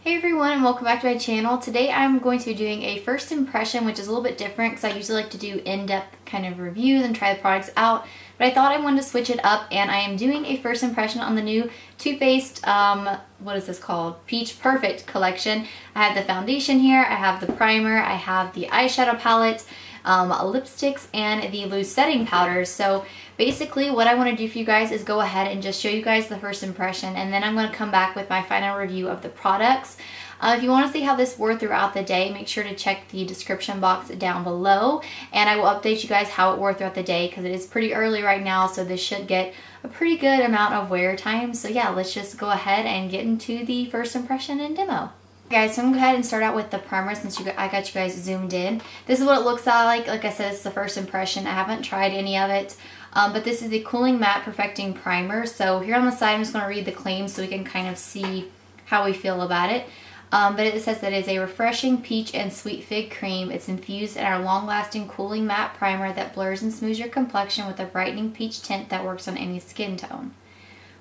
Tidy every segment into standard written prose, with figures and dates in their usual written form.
Hey everyone, and welcome back to my channel. Today I'm going to be doing a first impression, which is a little bit different because I usually like to do in-depth kind of reviews and try the products out, but I thought I wanted to switch it up, and I am doing a first impression on the new Too Faced, what is this called? Peach Perfect collection. I have the foundation here, I have the primer, I have the eyeshadow palette, lipsticks, and the loose setting powders. So basically what I want to do for you guys is go ahead and just show you guys the first impression, and then I'm going to come back with my final review of the products. If you want to see how this wore throughout the day, make sure to check the description box down below, and I will update you guys how it wore throughout the day because it is pretty early right now, so this should get a pretty good amount of wear time. So yeah, let's just go ahead and get into the first impression and demo. Guys, so I'm going to go ahead and start out with the primer since I got you guys zoomed in. This is what it looks like. Like I said, it's the first impression. I haven't tried any of it, but this is the Cooling Matte Perfecting Primer. So here on the side, I'm just going to read the claims so we can kind of see how we feel about it. But it says that it is a refreshing peach and sweet fig cream. It's infused in our long-lasting cooling matte primer that blurs and smooths your complexion with a brightening peach tint that works on any skin tone.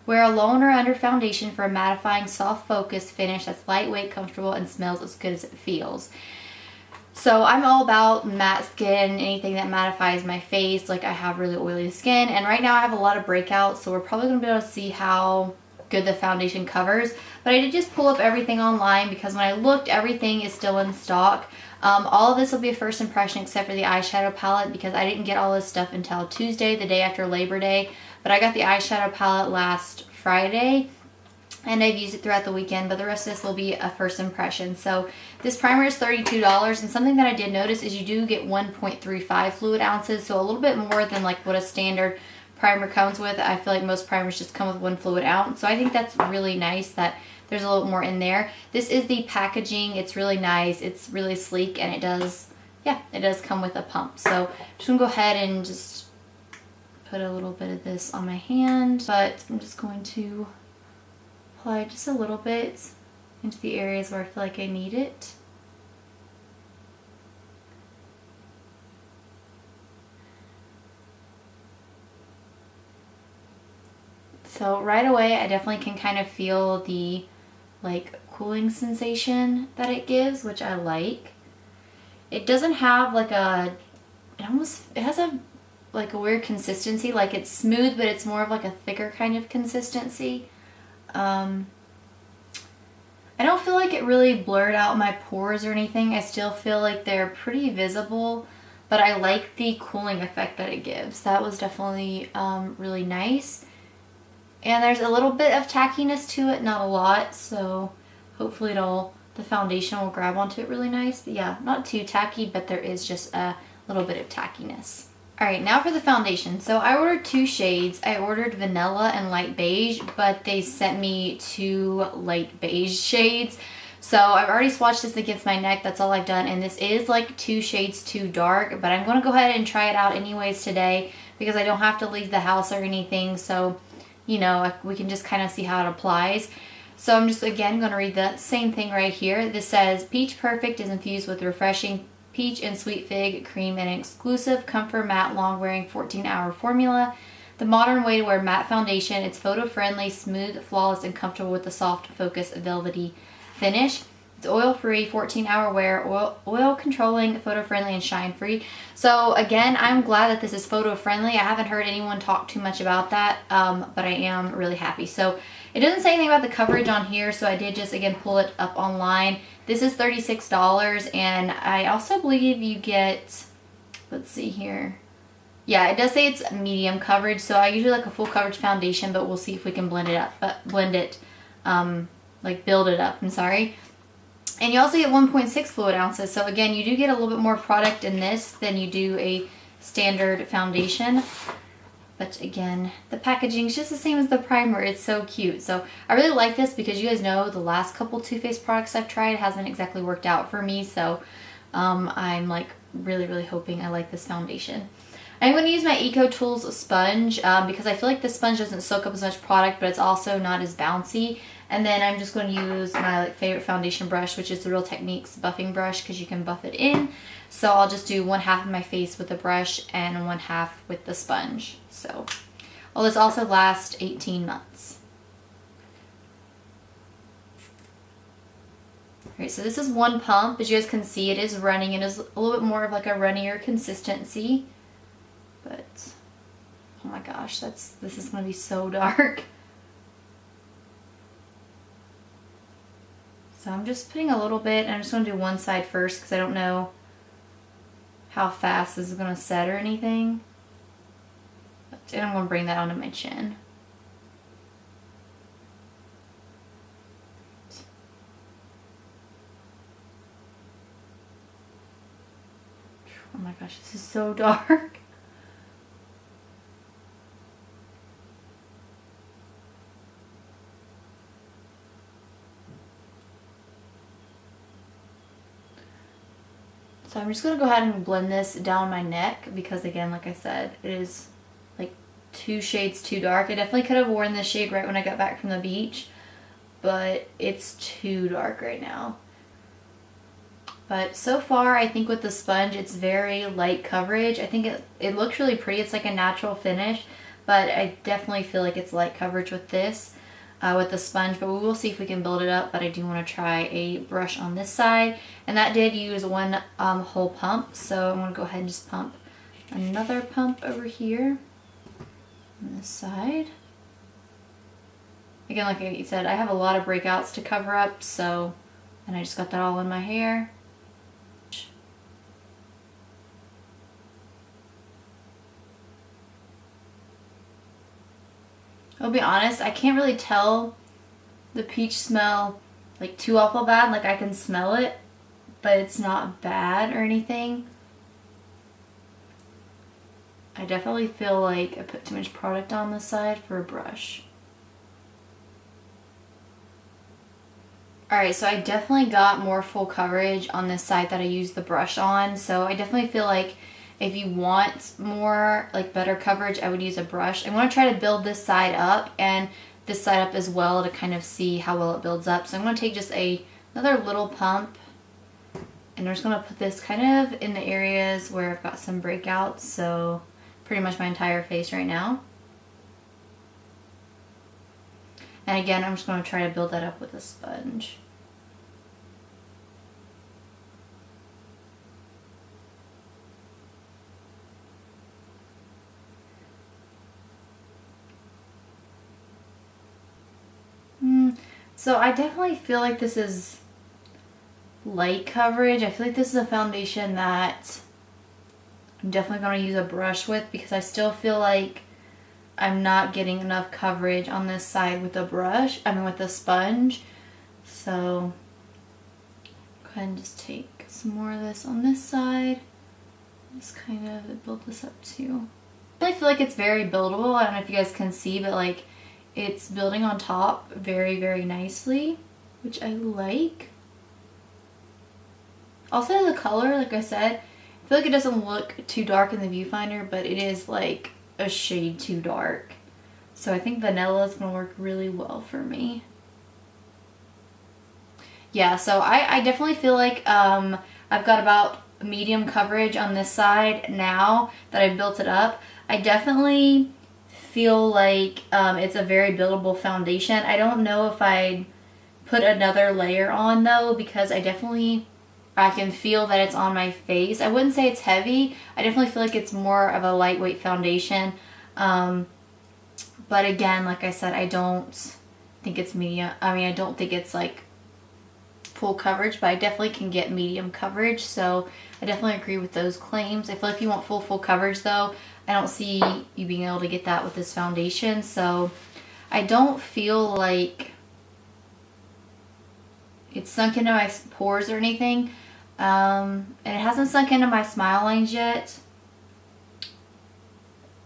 Wear alone or under foundation for a mattifying, soft focus finish that's lightweight, comfortable, and smells as good as it feels. So I'm all about matte skin, anything that mattifies my face. Like, I have really oily skin, and right now I have a lot of breakouts, so we're probably going to be able to see how good the foundation covers. But I did just pull up everything online because when I looked, everything is still in stock. All of this will be a first impression except for the eyeshadow palette because I didn't get all this stuff until Tuesday, the day after Labor Day. But I got the eyeshadow palette last Friday, and I've used it throughout the weekend, but the rest of this will be a first impression. So this primer is $32, and something that I did notice is you do get 1.35 fluid ounces, so a little bit more than like what a standard primer comes with. I feel like most primers just come with 1 fluid ounce, so I think that's really nice that there's a little more in there. This is the packaging. It's really nice. It's really sleek, and it does come with a pump. So just gonna go ahead and just put a little bit of this on my hand, but I'm just going to apply just a little bit into the areas where I feel like I need it. So right away I definitely can kind of feel the like cooling sensation that it gives, which I like. It doesn't have like it has a like a weird consistency. Like, it's smooth, but it's more of like a thicker kind of consistency. I don't feel like it really blurred out my pores or anything. I still feel like they're pretty visible, but I like the cooling effect that it gives. That was definitely really nice. And there's a little bit of tackiness to it, not a lot, so hopefully the foundation will grab onto it really nice. But yeah, not too tacky, but there is just a little bit of tackiness. Alright, now for the foundation. So I ordered 2 shades. I ordered vanilla and light beige, but they sent me 2 light beige shades. So I've already swatched this against my neck. That's all I've done. And this is like 2 shades too dark, but I'm going to go ahead and try it out anyways today because I don't have to leave the house or anything. So, you know, we can just kind of see how it applies. So I'm just, again, going to read the same thing right here. This says, Peach Perfect is infused with refreshing peach and sweet fig cream and an exclusive comfort matte long-wearing 14-hour formula. The modern way to wear matte foundation. It's photo-friendly, smooth, flawless, and comfortable with the soft, focused, velvety finish. It's oil-free, 14-hour wear, oil-controlling, photo-friendly, and shine-free. So again, I'm glad that this is photo-friendly. I haven't heard anyone talk too much about that, but I am really happy. So it doesn't say anything about the coverage on here, so I did just, again, pull it up online. This is $36, and I also believe you get, let's see here. Yeah, it does say it's medium coverage, so I usually like a full coverage foundation, but we'll see if we can blend it up, build it up, I'm sorry. And you also get 1.6 fluid ounces, so again, you do get a little bit more product in this than you do a standard foundation. But again, the packaging is just the same as the primer. It's so cute. So I really like this because you guys know the last couple Too Faced products I've tried hasn't exactly worked out for me. So I'm like really hoping I like this foundation. I'm going to use my Eco Tools sponge because I feel like this sponge doesn't soak up as much product, but it's also not as bouncy. And then I'm just going to use my favorite foundation brush, which is the Real Techniques buffing brush, because you can buff it in. So I'll just do 1/2 of my face with the brush and 1/2 with the sponge. So will this also last 18 months? Alright, so this is one pump. As you guys can see, it is running. It is a little bit more of like a runnier consistency. But, oh my gosh, this is going to be so dark. So I'm just putting a little bit. I'm just going to do one side first because I don't know how fast this is going to set or anything. And I'm going to bring that onto my chin. Oh my gosh, this is so dark. So I'm just going to go ahead and blend this down my neck because, again, like I said, it is like 2 shades too dark. I definitely could have worn this shade right when I got back from the beach, but it's too dark right now. But so far, I think with the sponge, it's very light coverage. I think it looks really pretty. It's like a natural finish, but I definitely feel like it's light coverage with this, with the sponge. But we will see if we can build it up. But I do want to try a brush on this side. And that did use one whole pump. So I'm going to go ahead and just pump another pump over here on this side. Again, like I said, I have a lot of breakouts to cover up. So, and I just got that all in my hair. I'll be honest, I can't really tell the peach smell like too awful bad. Like I can smell it, but it's not bad or anything. I definitely feel like I put too much product on this side for a brush. Alright, so I definitely got more full coverage on this side that I used the brush on. So I definitely feel like if you want more, like better coverage, I would use a brush. I want to try to build this side up and this side up as well to kind of see how well it builds up. So I'm going to take just another little pump and I'm just going to put this kind of in the areas where I've got some breakouts. So pretty much my entire face right now. And again, I'm just going to try to build that up with a sponge. So I definitely feel like this is light coverage. I feel like this is a foundation that I'm definitely going to use a brush with because I still feel like I'm not getting enough coverage on this side with the brush, with the sponge. So go ahead and just take some more of this on this side. Just kind of build this up too. I feel like it's very buildable. I don't know if you guys can see, but like it's building on top very, very nicely, which I like. Also the color, like I said, I feel like it doesn't look too dark in the viewfinder, but it is like a shade too dark. So I think vanilla is going to work really well for me. Yeah, so I definitely feel like I've got about medium coverage on this side now that I've built it up. I definitely feel like it's a very buildable foundation. I don't know if I'd put another layer on though, because I can feel that it's on my face. I wouldn't say it's heavy. I definitely feel like it's more of a lightweight foundation. But again, like I said, I don't think it's medium. I don't think it's like full coverage, but I definitely can get medium coverage. So I definitely agree with those claims. I feel like if you want full coverage though, I don't see you being able to get that with this foundation. So I don't feel like it's sunk into my pores or anything. And it hasn't sunk into my smile lines yet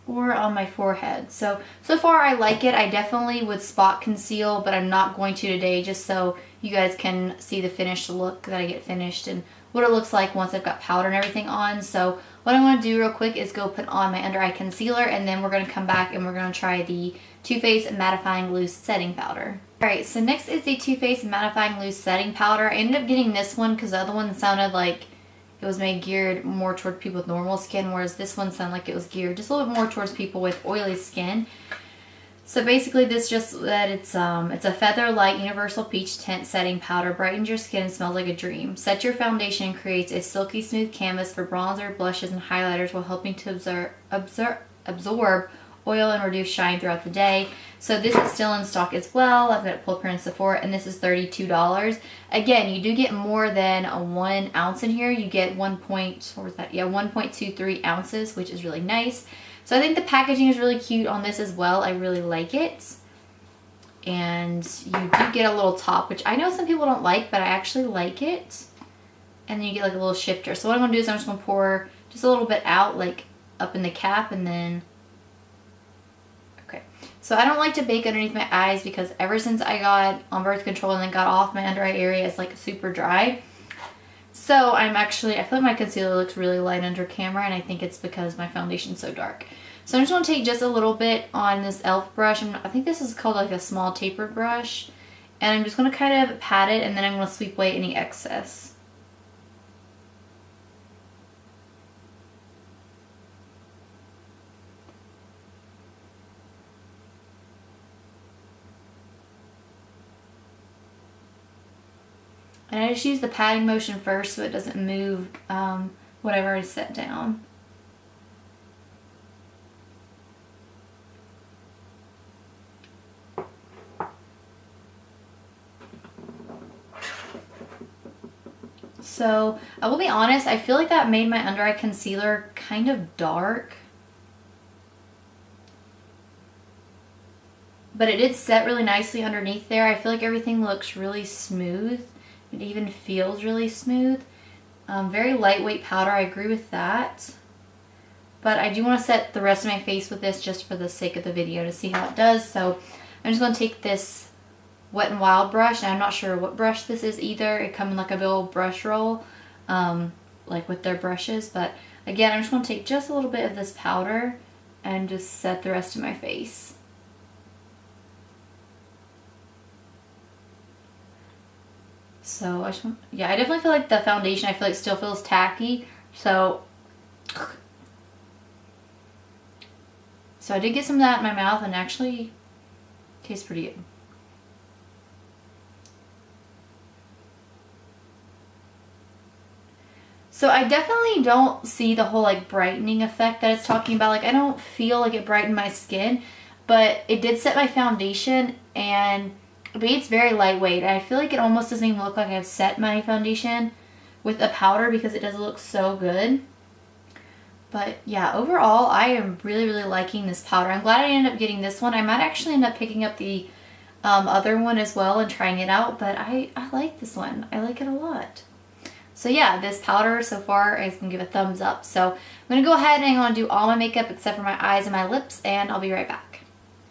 or on my forehead. So far I like it. I definitely would spot conceal, but I'm not going to today, just so you guys can see the finished look that I get finished and what it looks like once I've got powder and everything on. So what I'm going to do real quick is go put on my under eye concealer, and then we're going to come back and we're going to try the Too Faced Mattifying Loose Setting Powder. Alright, so next is the Too Faced Mattifying Loose Setting Powder. I ended up getting this one because the other one sounded like it was made geared more toward people with normal skin, whereas this one sounded like it was geared just a little bit more towards people with oily skin. So basically this just that it's a Feather Light Universal Peach Tint Setting Powder. Brightens your skin and smells like a dream. Sets your foundation and creates a silky smooth canvas for bronzer, blushes, and highlighters while helping to absorb oil and reduce shine throughout the day. So this is still in stock as well. I've got it pulled print in Sephora, and this is $32. Again, you do get more than 1 ounce in here. You get 1.23 ounces, which is really nice. So I think the packaging is really cute on this as well. I really like it. And you do get a little top, which I know some people don't like, but I actually like it. And then you get like a little shifter. So what I'm going to do is I'm just going to pour just a little bit out, like up in the cap, and then... Okay. So I don't like to bake underneath my eyes because ever since I got on birth control and then got off, my under eye area is like super dry. So I feel like my concealer looks really light under camera, and I think it's because my foundation's so dark. So I'm just going to take just a little bit on this e.l.f. brush. I think this is called like a small tapered brush. And I'm just going to kind of pat it, and then I'm going to sweep away any excess. And I just use the patting motion first so it doesn't move what I've already set down. So I will be honest, I feel like that made my under eye concealer kind of dark. But it did set really nicely underneath there. I feel like everything looks really smooth. It even feels really smooth. Very lightweight powder, I agree with that. But I do want to set the rest of my face with this just for the sake of the video to see how it does. So I'm just going to take this Wet n Wild brush, and I'm not sure what brush this is either. It comes in like a big old brush roll, like with their brushes. But again, I'm just going to take just a little bit of this powder and just set the rest of my face. So I definitely feel like the foundation, I feel like still feels tacky. So I did get some of that in my mouth, and actually tastes pretty good. So I definitely don't see the whole like brightening effect that it's talking about. Like I don't feel like it brightened my skin, but it did set my foundation, and it's very lightweight. I feel like it almost doesn't even look like I've set my foundation with a powder because it does look so good. But yeah, overall, I am really, really liking this powder. I'm glad I ended up getting this one. I might actually end up picking up the other one as well and trying it out, but I like this one. I like it a lot. So yeah, this powder so far is going to give a thumbs up. So I'm going to go ahead and I'm going to do all my makeup except for my eyes and my lips, and I'll be right back.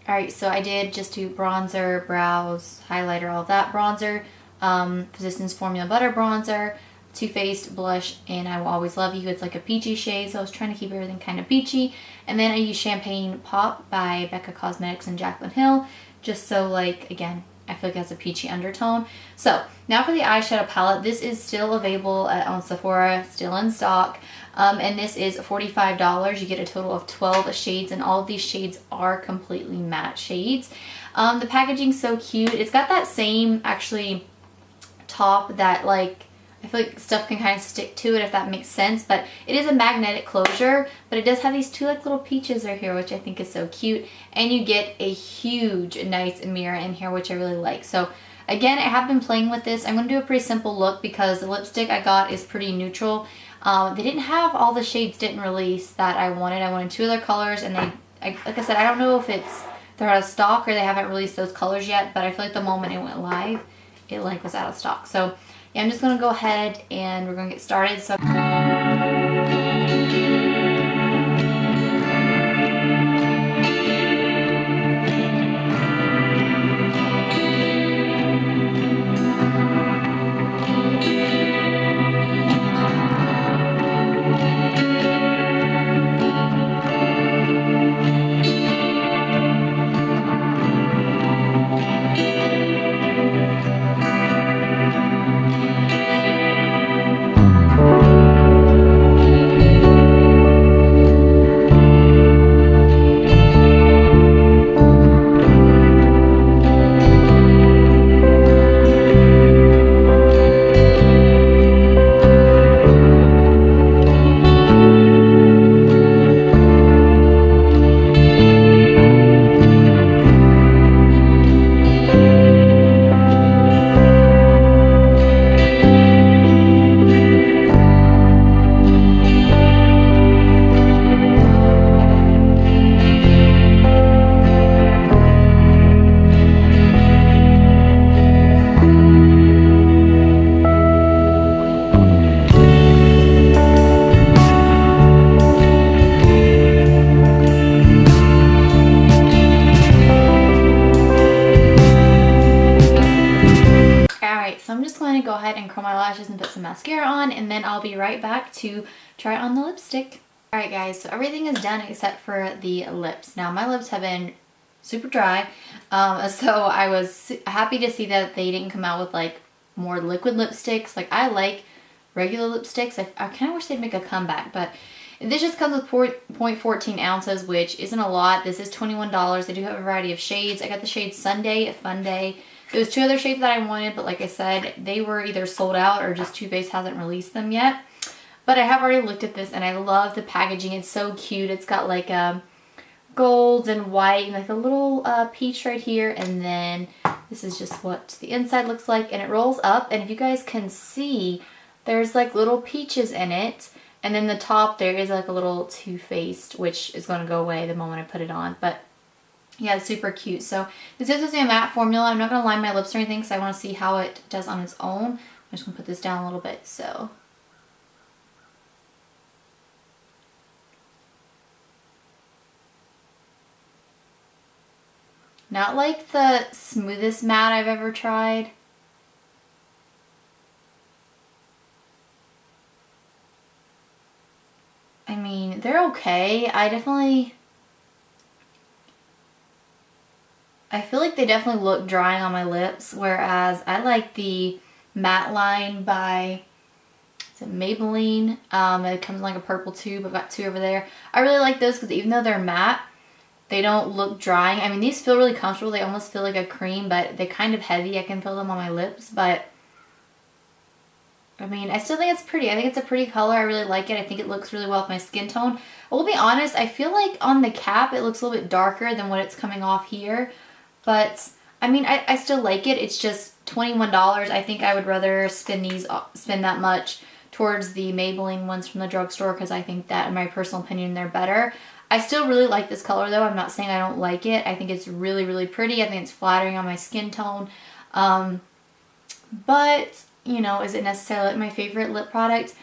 Alright, so I did just do bronzer, brows, highlighter, all of that. Bronzer, Physicians Formula Butter Bronzer, Too Faced blush, and I Will Always Love You. It's like a peachy shade, so I was trying to keep everything kind of peachy. And then I used Champagne Pop by Becca Cosmetics and Jaclyn Hill, just so like, again, I feel like it has a peachy undertone. So now for the eyeshadow palette. This is still available on Sephora, still in stock. And this is $45. You get a total of 12 shades, and all of these shades are completely matte shades. The packaging's so cute. It's got that same, actually, top that, like, I feel like stuff can kind of stick to it, if that makes sense. But it is a magnetic closure, but it does have these two like little peaches right here, which I think is so cute. And you get a huge, nice mirror in here, which I really like. So again, I have been playing with this. I'm going to do a pretty simple look because the lipstick I got is pretty neutral. They didn't have all the shades, didn't release that I wanted. I wanted two other colors, and like I said, I don't know if they're out of stock or they haven't released those colors yet, but I feel like the moment it went live, it like was out of stock. So yeah, I'm just going to go ahead and we're going to get started. So ahead and curl my lashes and put some mascara on, and then I'll be right back to try on the lipstick. Alright guys, so everything is done except for the lips. Now my lips have been super dry, so I was happy to see that they didn't come out with like more liquid lipsticks. Like I like regular lipsticks. I kind of wish they'd make a comeback, but this just comes with 0.14 ounces, which isn't a lot. This is $21. They do have a variety of shades. I got the shade Sunday Funday. There was 2 other shades that I wanted, but like I said, they were either sold out or just Too Faced hasn't released them yet. But I have already looked at this and I love the packaging. It's so cute. It's got like gold and white and like a little peach right here, and then this is just what the inside looks like, and it rolls up, and if you guys can see, there's like little peaches in it, and then the top there is like a little Too Faced, which is going to go away the moment I put it on. But yeah, it's super cute. So this is supposed to be a matte formula. I'm not going to line my lips or anything because I want to see how it does on its own. I'm just going to put this down a little bit. So not like the smoothest matte I've ever tried. I mean, they're okay. I feel like they definitely look drying on my lips, whereas I like the matte line by, is it Maybelline? It comes in like a purple tube. I've got 2 over there. I really like those because even though they're matte, they don't look drying. I mean, these feel really comfortable. They almost feel like a cream, but they're kind of heavy. I can feel them on my lips, but I mean, I still think it's pretty. I think it's a pretty color. I really like it. I think it looks really well with my skin tone. I will be honest, I feel like on the cap, it looks a little bit darker than what it's coming off here. But, I mean, I still like it. It's just $21. I think I would rather spend that much towards the Maybelline ones from the drugstore because I think that, in my personal opinion, they're better. I still really like this color though. I'm not saying I don't like it. I think it's really, really pretty. I think it's flattering on my skin tone. But, you know, is it necessarily my favorite lip product?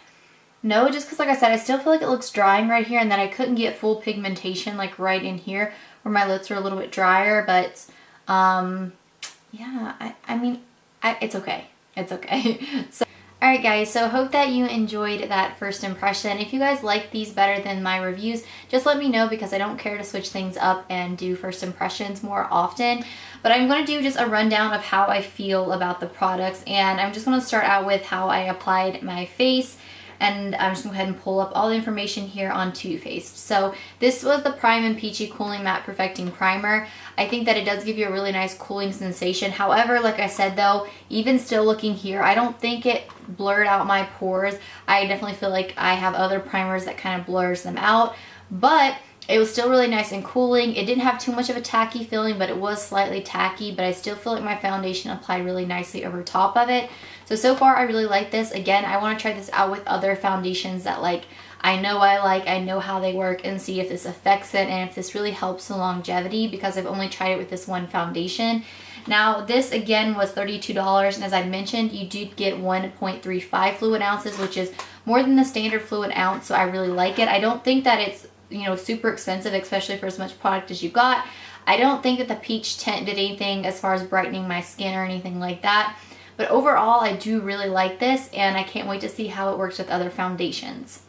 No, just because like I said, I still feel like it looks drying right here, and then I couldn't get full pigmentation like right in here where my lips are a little bit drier. But yeah, I mean, it's okay. It's okay. So, alright guys, so hope that you enjoyed that first impression. If you guys like these better than my reviews, just let me know because I don't care to switch things up and do first impressions more often. But I'm going to do just a rundown of how I feel about the products, and I'm just going to start out with how I applied my face. And I'm just going to go ahead and pull up all the information here on Too Faced. So this was the Prime and Peachy Cooling Matte Perfecting Primer. I think that it does give you a really nice cooling sensation. However, like I said though, even still looking here, I don't think it blurred out my pores. I definitely feel like I have other primers that kind of blurs them out. But it was still really nice and cooling. It didn't have too much of a tacky feeling, but it was slightly tacky. But I still feel like my foundation applied really nicely over top of it. So far I really like this. Again, I want to try this out with other foundations that like I know how they work, and see if this affects it and if this really helps the longevity, because I've only tried it with this one foundation. Now this again was $32, and as I mentioned, you did get 1.35 fluid ounces, which is more than the standard fluid ounce, so I really like it. I don't think that it's, you know, super expensive, especially for as much product as you got. I don't think that the peach tint did anything as far as brightening my skin or anything like that. But overall, I do really like this, and I can't wait to see how it works with other foundations.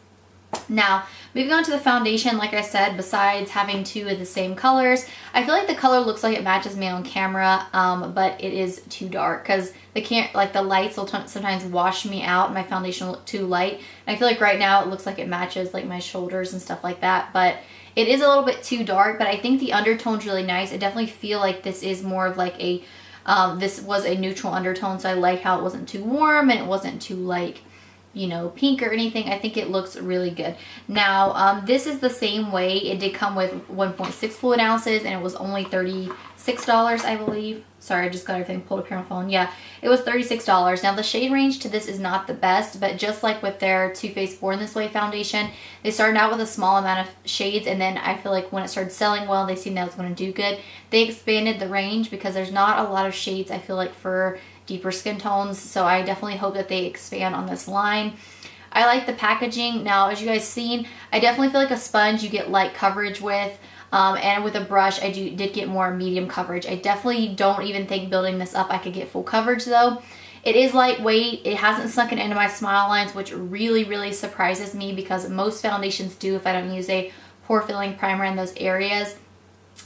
Now, moving on to the foundation, like I said, besides having 2 of the same colors, I feel like the color looks like it matches me on camera, but it is too dark because the lights will sometimes wash me out. My foundation will look too light. And I feel like right now it looks like it matches like my shoulders and stuff like that, but it is a little bit too dark. But I think the undertone's really nice. I definitely feel like this is more of like a this was a neutral undertone, so I like how it wasn't too warm and it wasn't too like, you know, pink or anything. I think it looks really good. Now, this is the same way. It did come with 1.6 fluid ounces, and it was only $36, I believe. Sorry, I just got everything pulled up here on my phone. Yeah, it was $36. Now, the shade range to this is not the best, but just like with their Too Faced Born This Way foundation, they started out with a small amount of shades, and then I feel like when it started selling well, they seen that it was going to do good. They expanded the range because there's not a lot of shades, I feel like, for deeper skin tones, so I definitely hope that they expand on this line. I like the packaging. Now, as you guys seen, I definitely feel like a sponge you get light coverage with, and with a brush I did get more medium coverage. I definitely don't even think building this up I could get full coverage though. It is lightweight. It hasn't sunken into my smile lines, which really, really surprises me because most foundations do if I don't use a pore filling primer in those areas.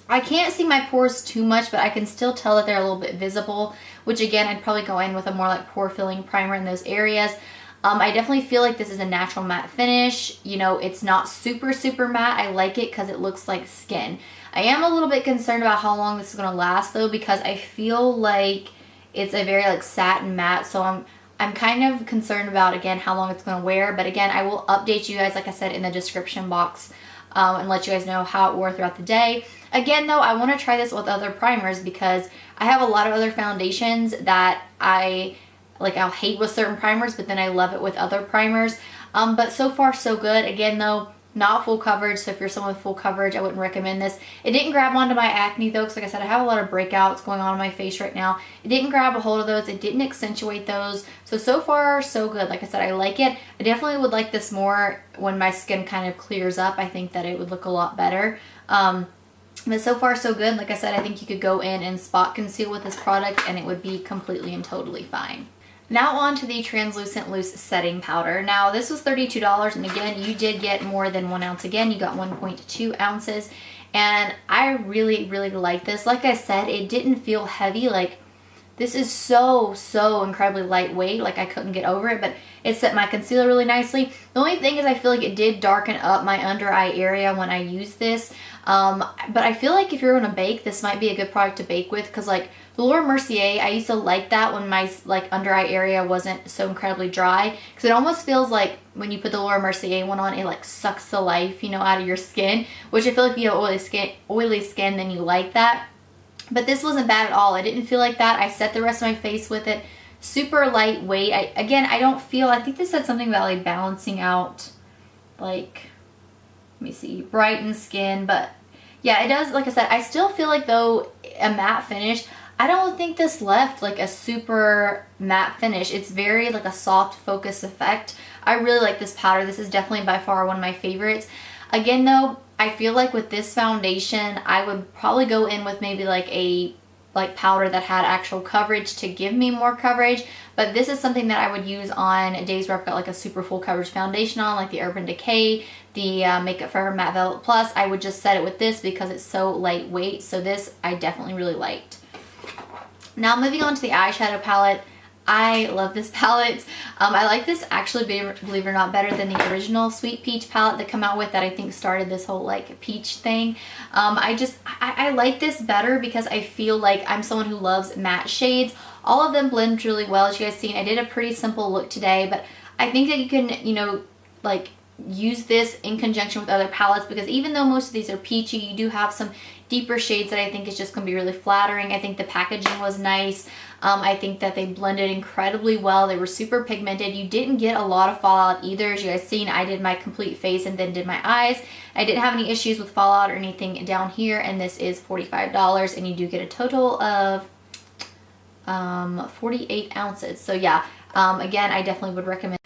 I can't see my pores too much, but I can still tell that they're a little bit visible, which again, I'd probably go in with a more like pore filling primer in those areas. I definitely feel like this is a natural matte finish. You know, it's not super, super matte. I like it because it looks like skin. I am a little bit concerned about how long this is going to last though, because I feel like it's a very like satin matte. So I'm kind of concerned about, again, how long it's going to wear. But again, I will update you guys, like I said, in the description box and let you guys know how it wore throughout the day. Again, though, I want to try this with other primers because I have a lot of other foundations that I'll hate with certain primers, but then I love it with other primers. But so far, so good. Again, though, not full coverage. So if you're someone with full coverage, I wouldn't recommend this. It didn't grab onto my acne though, because like I said, I have a lot of breakouts going on my face right now. It didn't grab a hold of those. It didn't accentuate those. So far, so good. Like I said, I like it. I definitely would like this more when my skin kind of clears up. I think that it would look a lot better. But so far, so good. Like I said, I think you could go in and spot conceal with this product and it would be completely and totally fine. Now on to the Translucent Loose Setting Powder. Now this was $32, and again, you did get more than 1 ounce. Again, you got 1.2 ounces, and I really, really like this. Like I said, it didn't feel heavy. Like, this is so incredibly lightweight. Like, I couldn't get over it, but it set my concealer really nicely. The only thing is I feel like it did darken up my under eye area when I used this. But I feel like if you're gonna bake, this might be a good product to bake with, because like the Laura Mercier, I used to like that when my like under eye area wasn't so incredibly dry, because it almost feels like when you put the Laura Mercier one on, it like sucks the life, you know, out of your skin, which I feel like if you have oily skin, then you like that. But this wasn't bad at all. I didn't feel like that. I set the rest of my face with it. Super lightweight. I think this said something about like balancing out, like, let me see, brighten skin. But yeah, it does. Like I said, I still feel like though a matte finish, I don't think this left like a super matte finish. It's very like a soft focus effect. I really like this powder. This is definitely by far one of my favorites. Again though, I feel like with this foundation, I would probably go in with maybe like a powder that had actual coverage to give me more coverage. But this is something that I would use on days where I've got like a super full coverage foundation on, like the Urban Decay, the Makeup Forever Matte Velvet Plus. I would just set it with this because it's so lightweight. So this I definitely really liked. Now moving on to the eyeshadow palette. I love this palette. I like this actually, believe it or not, better than the original Sweet Peach palette that come out with that I think started this whole like peach thing. I like this better because I feel like I'm someone who loves matte shades. All of them blend really well, as you guys seen. I did a pretty simple look today, but I think that you can, you know, like use this in conjunction with other palettes, because even though most of these are peachy, you do have some deeper shades that I think is just going to be really flattering. I think the packaging was nice. I think that they blended incredibly well. They were super pigmented. You didn't get a lot of fallout either. As you guys seen, I did my complete face and then did my eyes. I didn't have any issues with fallout or anything down here, and this is $45, and you do get a total of 48 ounces. So yeah, again, I definitely would recommend.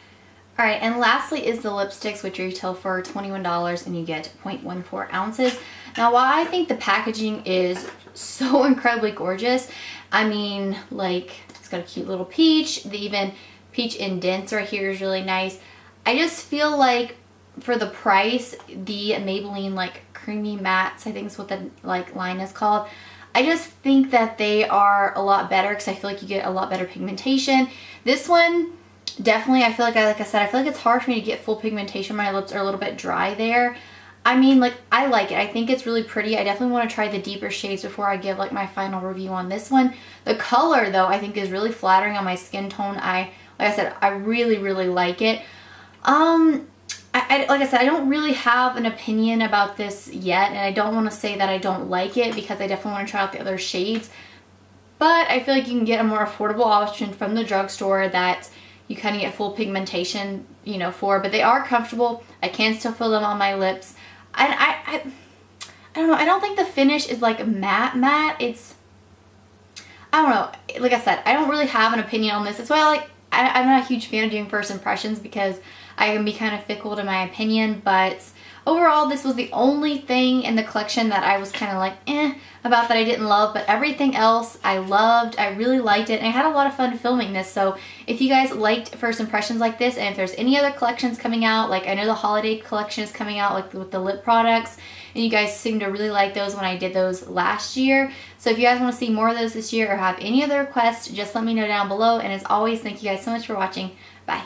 Alright, and lastly is the lipsticks, which retail for $21, and you get 0.14 ounces. Now, while I think the packaging is so incredibly gorgeous, I mean, like, it's got a cute little peach. The even peach indents right here is really nice. I just feel like for the price, the Maybelline like creamy mattes, I think is what the like line is called, I just think that they are a lot better because I feel like you get a lot better pigmentation. This one, definitely, I feel like I said, I feel like it's hard for me to get full pigmentation. My lips are a little bit dry there. I mean, like, I like it. I think it's really pretty. I definitely want to try the deeper shades before I give like my final review on this one. The color though, I think is really flattering on my skin tone. Like I said, I really, really like it. Like I said, I don't really have an opinion about this yet, and I don't want to say that I don't like it because I definitely want to try out the other shades. But I feel like you can get a more affordable option from the drugstore that you kind of get full pigmentation, you know, for. But they are comfortable. I can still feel them on my lips. And I don't know. I don't think the finish is like matte. It's, I don't know. Like I said, I don't really have an opinion on this. That's why I'm not a huge fan of doing first impressions, because I can be kind of fickle to my opinion. But overall, this was the only thing in the collection that I was kind of like, about, that I didn't love, but everything else I loved. I really liked it, and I had a lot of fun filming this. So if you guys liked first impressions like this, and if there's any other collections coming out, like I know the holiday collection is coming out, like with the lip products, and you guys seem to really like those when I did those last year. So if you guys want to see more of those this year or have any other requests, just let me know down below. And as always, thank you guys so much for watching. Bye.